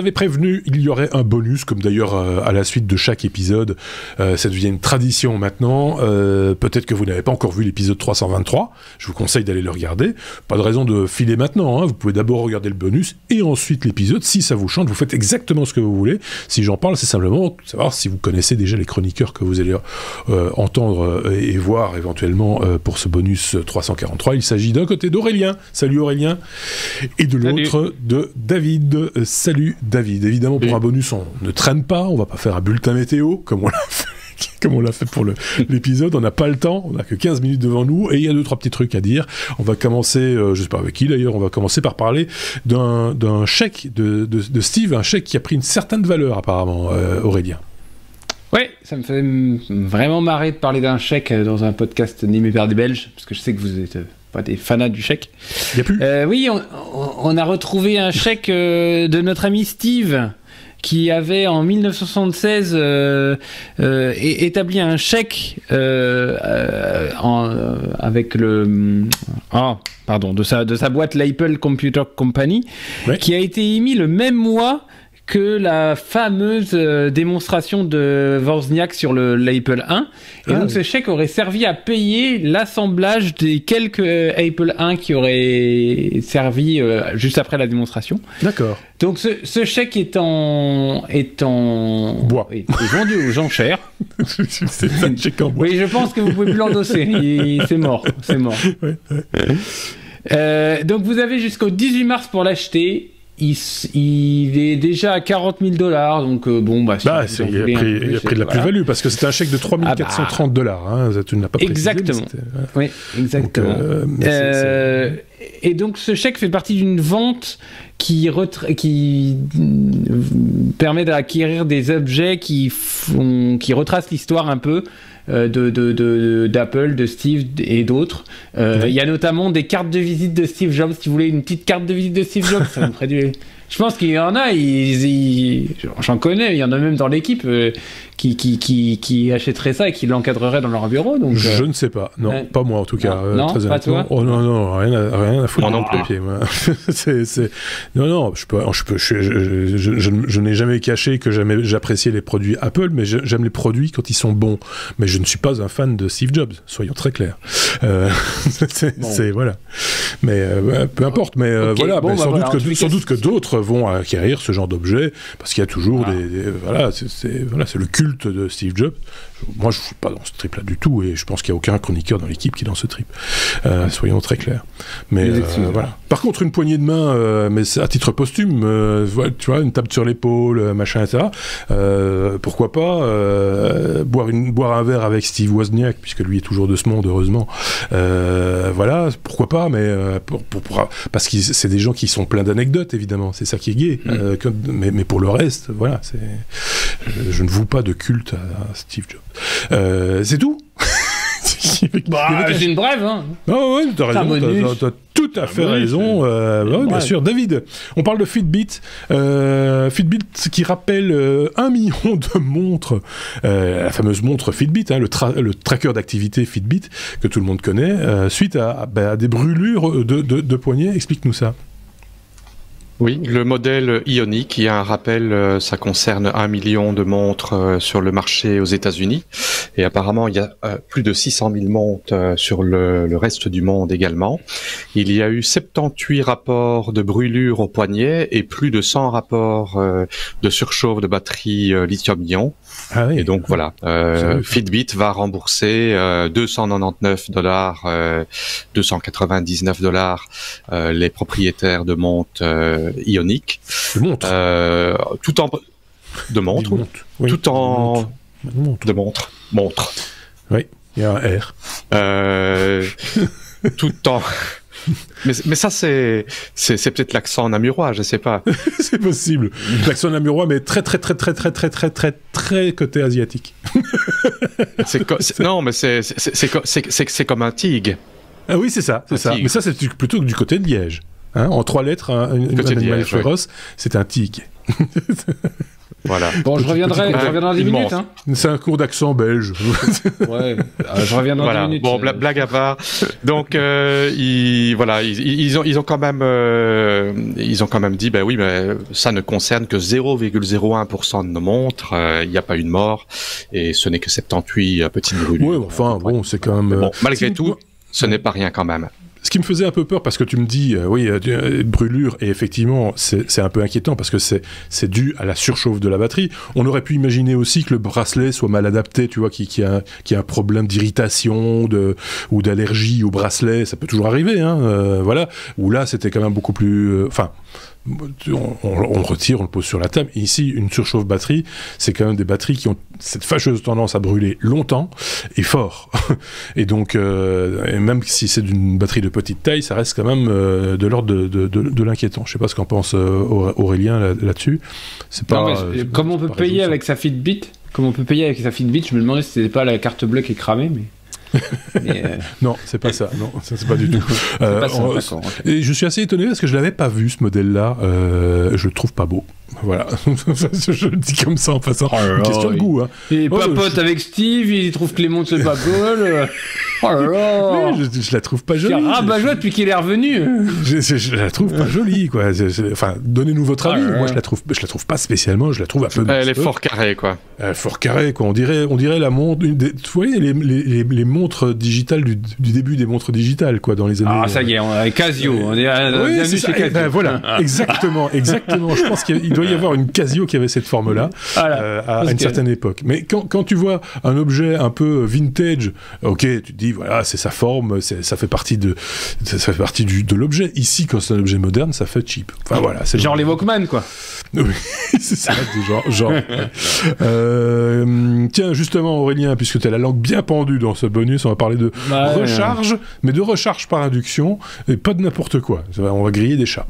avais prévenu, il y aurait un bonus, comme d'ailleurs à la suite de chaque épisode. Ça devient une tradition maintenant. Peut-être que vous n'avez pas encore vu l'épisode 323. Je vous conseille d'aller le regarder. Pas de raison de filer maintenant. Vous pouvez d'abord regarder le bonus et ensuite l'épisode. Si ça vous chante, vous faites exactement ce que vous voulez. Si j'en parle, c'est simplement savoir si vous connaissez déjà les chroniqueurs que vous allez entendre et voir éventuellement pour ce bonus 343. Il s'agit d'un côté d'Aurélien. Salut Aurélien. Et de l'autre de David. Salut David. Évidemment, pour un bonus, on ne traîne pas. On va pas faire un bulletin météo comme on l'a fait pour l'épisode. On n'a pas le temps. On n'a que 15 minutes devant nous. Et il y a 2-3 petits trucs à dire. On va commencer, je sais pas avec qui d'ailleurs, on va commencer par parler d'un chèque de Steve, un chèque qui a pris une certaine valeur apparemment, Aurélien. Ouais, ça me fait vraiment marrer de parler d'un chèque dans un podcast animé par des Belges, parce que je sais que vous êtes pas des fanats du chèque. Il n'y a plus. Oui, on a retrouvé un chèque de notre ami Steve, qui avait en 1976 établi un chèque avec de sa boîte l'Apple Computer Company, ouais, qui a été émis le même mois que la fameuse démonstration de Wozniak sur l'Apple 1. Et donc ce chèque aurait servi à payer l'assemblage des quelques Apple 1 qui auraient servi juste après la démonstration. D'accord. Donc ce chèque est en bois. Est vendu aux enchères. C'est un chèque en bois. Oui, je pense que vous pouvez plus l'endosser. C'est mort. Ouais. Donc vous avez jusqu'au 18 mars pour l'acheter. Il est déjà à $40 000, donc bon, bah... il a pris de la plus-value, parce que c'était un chèque de $3 430, tu ne l'as pas précisé. Exactement. Oui, exactement. Donc, et donc, ce chèque fait partie d'une vente qui permet d'acquérir des objets qui retracent l'histoire un peu d'Apple, de Steve et d'autres. Il y a notamment des cartes de visite de Steve Jobs. Si vous voulez une petite carte de visite de Steve Jobs, ça me ferait du... Je pense qu'il y en a, j'en connais, il y en a même dans l'équipe qui achèteraient ça et qui l'encadreraient dans leur bureau. Donc, je ne sais pas, non, pas moi en tout cas. Non, très pas toi. Oh non, rien à foutre. Moi non plus. Pied, moi. Non, je n'ai jamais caché que j'appréciais les produits Apple, mais j'aime les produits quand ils sont bons. Mais je ne suis pas un fan de Steve Jobs, soyons très clairs. Voilà. Mais peu importe, mais okay. Voilà, bon, sans doute que d'autres vont acquérir ce genre d'objet, parce qu'il y a toujours c'est le culte de Steve Jobs. Moi, je ne suis pas dans ce trip-là du tout, et je pense qu'il n'y a aucun chroniqueur dans l'équipe qui est dans ce trip. Soyons très clairs. Mais voilà. Par contre, une poignée de main, mais c'est à titre posthume, tu vois, une tape sur l'épaule, machin, etc. Pourquoi pas boire un verre avec Steve Wozniak, puisque lui est toujours de ce monde, heureusement. Voilà, pourquoi pas, mais parce que c'est des gens qui sont pleins d'anecdotes, évidemment. C'est ça qui est gai. Mais pour le reste, voilà, je ne voue pas de culte à Steve Jobs. C'est tout. C'est une brève, hein. Oh, ouais, t'as raison, t'as tout à fait raison. Bien sûr. David, on parle de Fitbit. Fitbit qui rappelle 1 million de montres, la fameuse montre Fitbit, le tracker d'activité Fitbit que tout le monde connaît, suite à des brûlures de poignets. Explique-nous ça. Oui, le modèle Ioniq, qui a un rappel, ça concerne 1 million de montres sur le marché aux États-Unis. Et apparemment, il y a plus de 600 000 montres sur le reste du monde également. Il y a eu 78 rapports de brûlures au poignet et plus de 100 rapports de surchauffe de batterie lithium-ion. Ah oui. Et donc voilà, Fitbit va rembourser $299, $299 les propriétaires de montres Ioniq. Montre. Oui, il y a un R. Tout en... Mais ça, c'est peut-être l'accent namurois, je sais pas. C'est possible. L'accent namurois, mais très côté asiatique. Non, mais c'est comme un tigre. Ah oui, c'est ça. Mais ça, c'est plutôt du côté de Liège. En 3 lettres, un animal féroce, c'est un tigre. Voilà. Bon, je reviendrai dans 10 minutes. Hein. C'est un cours d'accent belge. Ouais, je reviens dans 10 minutes. Bon, blague à part. Donc, ils ont quand même dit, ben oui, mais ça ne concerne que 0,01% de nos montres. Il n'y a pas eu de mort et ce n'est que 78 petites brûlures. Ouais, enfin, bon, c'est quand même. Bon, malgré tout, ce n'est pas rien quand même. Ce qui me faisait un peu peur, parce que tu me dis, brûlure, et effectivement, c'est un peu inquiétant, parce que c'est dû à la surchauffe de la batterie. On aurait pu imaginer aussi que le bracelet soit mal adapté, tu vois, qu'il y a un problème d'irritation ou d'allergie au bracelet, ça peut toujours arriver, hein, voilà. Ou là, c'était quand même beaucoup plus... on le retire, on le pose sur la table. Et ici, une surchauffe batterie, c'est quand même des batteries qui ont cette fâcheuse tendance à brûler longtemps et fort. Et donc, et même si c'est d'une batterie de petite taille, ça reste quand même de l'ordre de l'inquiétant. Je sais pas ce qu'en pense Aurélien là-dessus. C'est pas. Comme on peut payer avec sa Fitbit, je me demandais si c'était pas la carte bleue qui est cramée, mais. Non, c'est pas ça. Non, ça c'est pas du tout. Pas ça, okay. Et je suis assez étonné parce que je l'avais pas vu ce modèle-là. Je le trouve pas beau. Voilà, je le dis comme ça en passant. Une question de goût. Hein. Il est pas pote avec Steve, il trouve que les montres c'est pas cool. Oh là là. Oui, je la trouve pas jolie. C'est rabat-joie depuis qu'il est revenu. Je la trouve pas jolie, quoi. Enfin, donnez-nous votre avis. Moi, je la trouve pas spécialement. Je la trouve un peu. Elle est fort carrée, quoi. Fort carrée, quoi. On dirait la montre. Vous voyez les montres digitales du début des montres digitales, quoi, dans les années. Ah, ça y est, on est Casio. On est bienvenue chez Casio. Voilà, exactement. Je pense qu'il doit y avoir une Casio qui avait cette forme-là à une certaine époque. Mais quand tu vois un objet un peu vintage, ok, tu te dis voilà, c'est sa forme, ça fait partie de l'objet. Ici, quand c'est un objet moderne, ça fait cheap. Enfin voilà, c'est genre les Walkman, quoi. Oui, c'est ça, genre. Tiens, justement, Aurélien, puisque tu as la langue bien pendue dans ce bonus, on va parler de recharge, mais de recharge par induction, et pas de n'importe quoi. On va griller des chats.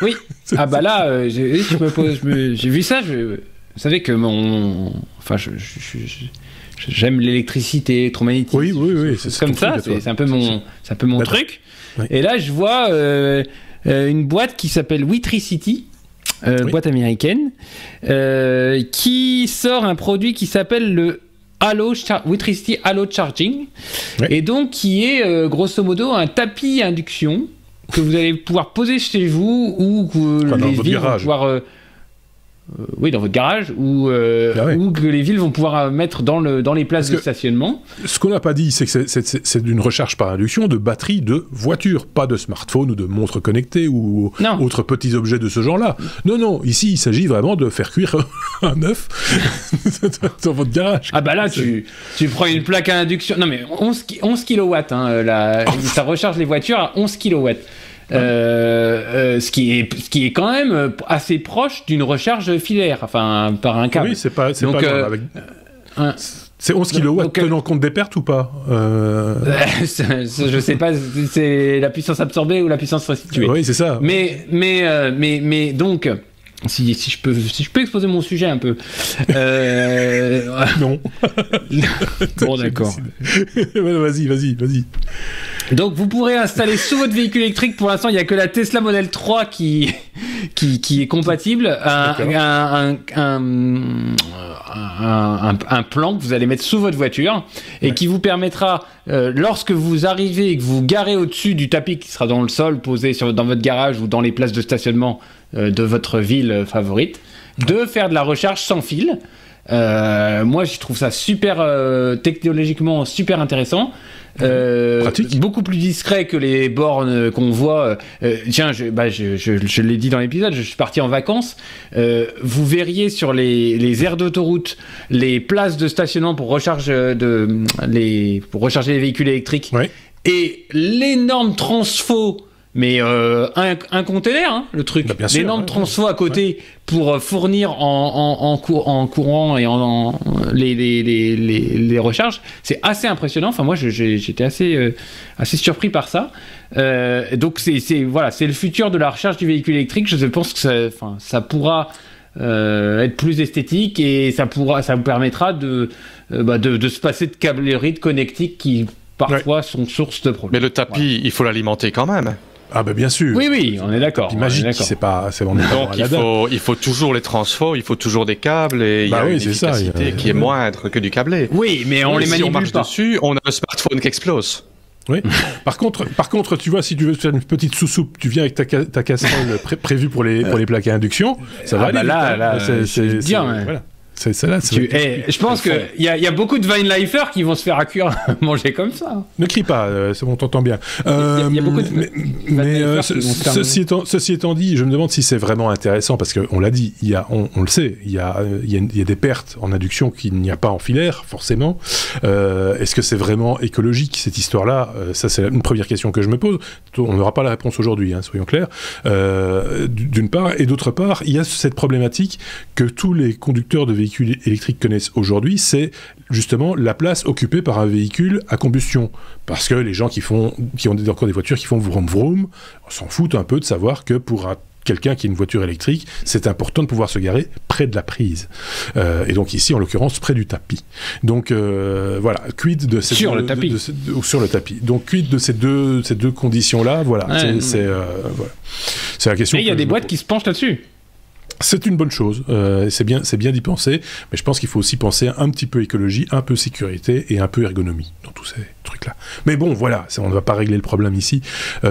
Oui. Ah bah là, j'ai vu ça. Vous savez que j'aime l'électricité électromagnétique. Oui. C'est comme ça. C'est un peu mon truc. Oui. Et là, je vois une boîte qui s'appelle Wetricity. Boîte américaine, qui sort un produit qui s'appelle le Wetricity Halo Charging, et donc qui est grosso modo un tapis induction que vous allez pouvoir poser chez vous ou que les villes vont pouvoir dans votre garage ou que les villes vont pouvoir mettre dans les places de stationnement. Ce qu'on n'a pas dit, c'est que c'est d'une recharge par induction de batterie de voiture, pas de smartphone ou de montre connectée ou autres petits objets de ce genre-là. Non, ici il s'agit vraiment de faire cuire un œuf dans votre garage. Ah bah là tu prends une plaque à induction, non mais 11 kW, ça recharge les voitures à 11 kW. Ce qui est quand même assez proche d'une recharge filaire, enfin par un câble. Oui, c'est pas c'est 11 kW tenant compte des pertes ou pas je sais pas, c'est la puissance absorbée ou la puissance restituée. Oui, c'est ça. Mais donc si je peux exposer mon sujet un peu. Non. Bon, d'accord. Vas-y. Donc vous pourrez installer sous votre véhicule électrique, pour l'instant il n'y a que la Tesla Model 3 qui est compatible, un plan que vous allez mettre sous votre voiture et qui vous permettra, lorsque vous arrivez et que vous garez au-dessus du tapis qui sera dans le sol, posé dans votre garage ou dans les places de stationnement de votre ville favorite, de faire de la recharge sans fil. Moi je trouve ça super technologiquement super intéressant. Beaucoup plus discret que les bornes qu'on voit. Tiens, je l'ai dit dans l'épisode, je suis parti en vacances. Vous verriez sur les aires d'autoroute les places de stationnement pour recharger les véhicules électriques, et l'énorme transfo. Mais un container, le truc. Bah, l'énorme transfo à côté pour fournir en courant et en les recharges, c'est assez impressionnant. Enfin, moi, j'étais assez surpris par ça. Donc, c'est le futur de la recharge du véhicule électrique. Je pense que ça pourra être plus esthétique et ça vous permettra de se passer de câblerie, de connectique qui parfois sont source de problèmes. Mais le tapis, il faut l'alimenter quand même. Ah bah bien sûr. Oui, on est d'accord. Tapis magique, donc il faut toujours les transfos, il faut toujours des câbles et il y a une efficacité qui est moindre que du câblé. Oui, mais on les manipule si on marche pas. dessus, on a le smartphone qui explose. Oui. Par contre, tu vois, si tu veux faire une petite sous-soupe, tu viens avec ta casserole prévue pour les plaques à induction, ça va aller. Là, c'est bien. Voilà. Je pense qu'il y a beaucoup de Vinelifers qui vont se faire à cuire manger comme ça. Ne crie pas, c'est bon, t'entends bien. Il y a beaucoup de ceci étant dit, je me demande si c'est vraiment intéressant, parce qu'on l'a dit, on le sait, il y a des pertes en induction qu'il n'y a pas en filaire, forcément. Est-ce que c'est vraiment écologique, cette histoire-là? Ça, c'est une première question que je me pose. On n'aura pas la réponse aujourd'hui, soyons clairs. D'une part, et d'autre part, il y a cette problématique que tous les conducteurs de véhicules électriques connaissent aujourd'hui, c'est justement la place occupée par un véhicule à combustion. Parce que les gens qui ont encore des voitures qui font vroom vroom, on s'en foutent un peu de savoir que pour quelqu'un qui a une voiture électrique, c'est important de pouvoir se garer près de la prise. Et donc ici, en l'occurrence, près du tapis. Donc voilà, quid de ces sur le tapis. Sur le tapis. Donc quid de ces deux conditions-là, voilà. Ouais, c'est la question. Et il y a des boîtes qui se penchent là-dessus. C'est une bonne chose, c'est bien d'y penser, mais je pense qu'il faut aussi penser un petit peu écologie, un peu sécurité et un peu ergonomie dans tous ces trucs-là. Mais bon, voilà, on ne va pas régler le problème ici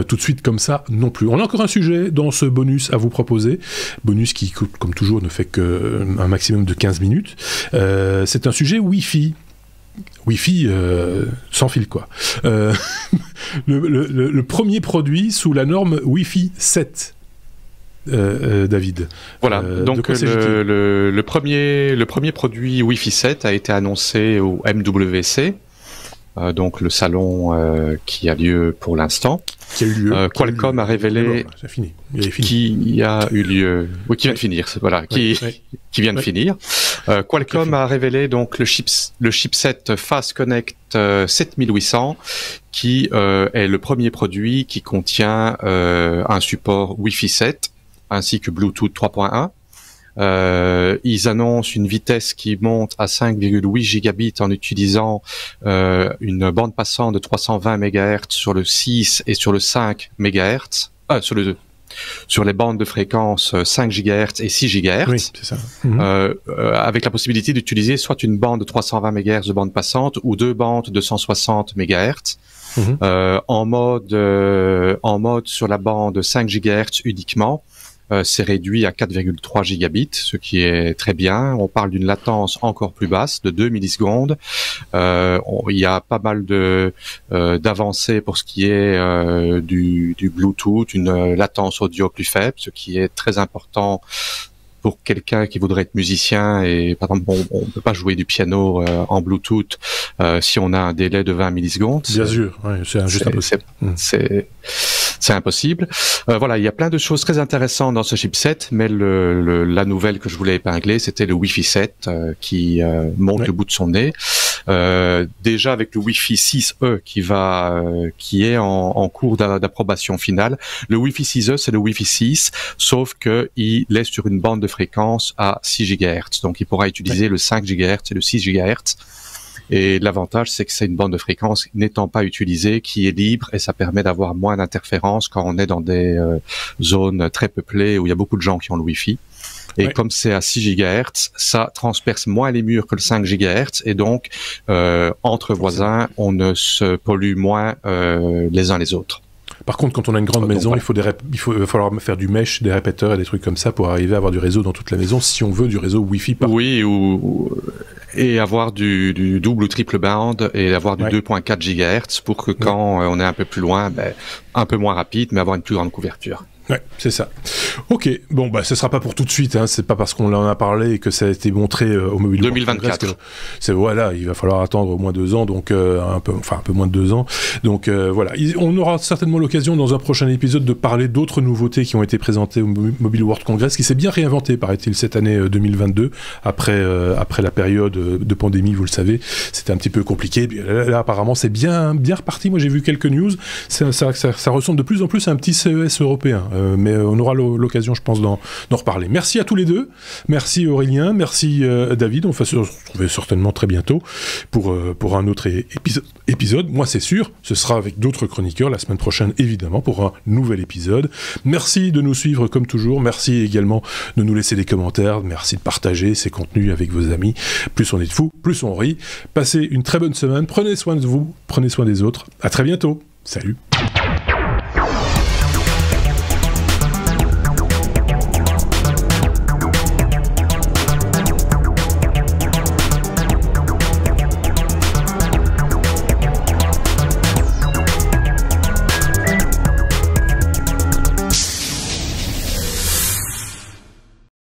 tout de suite comme ça non plus. On a encore un sujet dans ce bonus à vous proposer, bonus qui, comme toujours, ne fait qu'un maximum de 15 minutes. C'est un sujet Wi-Fi. Wi-Fi sans fil, quoi. Le premier produit sous la norme Wi-Fi 7. David. Voilà, donc le premier produit Wi-Fi 7 a été annoncé au MWC, donc le salon qui a lieu pour l'instant. Qui a eu lieu. Qualcomm a révélé qui a eu lieu, oui, qui vient de finir, voilà, qui vient de finir. Qualcomm a révélé donc le chipset Fast Connect 7800, qui est le premier produit qui contient un support Wi-Fi 7 ainsi que Bluetooth 3.1. Ils annoncent une vitesse qui monte à 5,8 gigabits en utilisant une bande passante de 320 MHz sur le 6 et sur le 5 MHz, sur les bandes de fréquence 5 GHz et 6 GHz. Oui, c'est ça. Avec la possibilité d'utiliser soit une bande de 320 MHz de bande passante ou deux bandes de 160 MHz. En mode sur la bande 5 GHz uniquement. C'est réduit à 4,3 gigabits, ce qui est très bien. On parle d'une latence encore plus basse, de 2 millisecondes. Il y a pas mal d'avancées pour ce qui est du Bluetooth, une latence audio plus faible, ce qui est très important pour quelqu'un qui voudrait être musicien. Et par exemple, on peut pas jouer du piano en Bluetooth si on a un délai de 20 millisecondes. Bien sûr, c'est juste impossible. C'est impossible. Voilà, il y a plein de choses très intéressantes dans ce chipset, mais la nouvelle que je voulais épingler, c'était le Wi-Fi 7 qui monte le bout de son nez. Déjà avec le Wi-Fi 6E qui est en cours d'approbation finale. Le Wi-Fi 6E, c'est le Wi-Fi 6, sauf que il est sur une bande de fréquence à 6 GHz. Donc il pourra utiliser le 5 GHz et le 6 GHz. Et l'avantage, c'est que c'est une bande de fréquence n'étant pas utilisée, qui est libre, et ça permet d'avoir moins d'interférences quand on est dans des zones très peuplées où il y a beaucoup de gens qui ont le Wi-Fi. Et comme c'est à 6 GHz, ça transperce moins les murs que le 5 GHz, et donc entre voisins, on ne se pollue moins les uns les autres. Par contre, quand on a une grande maison, il va falloir faire du mesh, des répéteurs et des trucs comme ça pour arriver à avoir du réseau dans toute la maison, si on veut du réseau Wi-Fi partout. Oui, et avoir du double ou triple band et avoir du 2.4 GHz pour que quand on est un peu plus loin, un peu moins rapide, mais avoir une plus grande couverture. Ouais, c'est ça. Ok, bon, ce sera pas pour tout de suite, c'est pas parce qu'on en a parlé et que ça a été montré au Mobile World 2024. Voilà, il va falloir attendre au moins 2 ans, donc un peu moins de 2 ans. Donc voilà, on aura certainement l'occasion dans un prochain épisode de parler d'autres nouveautés qui ont été présentées au Mobile World Congress, qui s'est bien réinventé, paraît-il, cette année 2022, après la période de pandémie, vous le savez, c'était un petit peu compliqué. Là apparemment, c'est bien reparti. Moi, j'ai vu quelques news. Ça ressemble de plus en plus à un petit CES européen. mais on aura l'occasion, je pense, d'en reparler. Merci à tous les deux. Merci Aurélien, merci David. On va se retrouver certainement très bientôt pour un autre épisode. Moi, c'est sûr, ce sera avec d'autres chroniqueurs la semaine prochaine, évidemment, pour un nouvel épisode. Merci de nous suivre comme toujours. Merci également de nous laisser des commentaires. Merci de partager ces contenus avec vos amis. Plus on est de fous, plus on rit. Passez une très bonne semaine. Prenez soin de vous, prenez soin des autres. À très bientôt. Salut.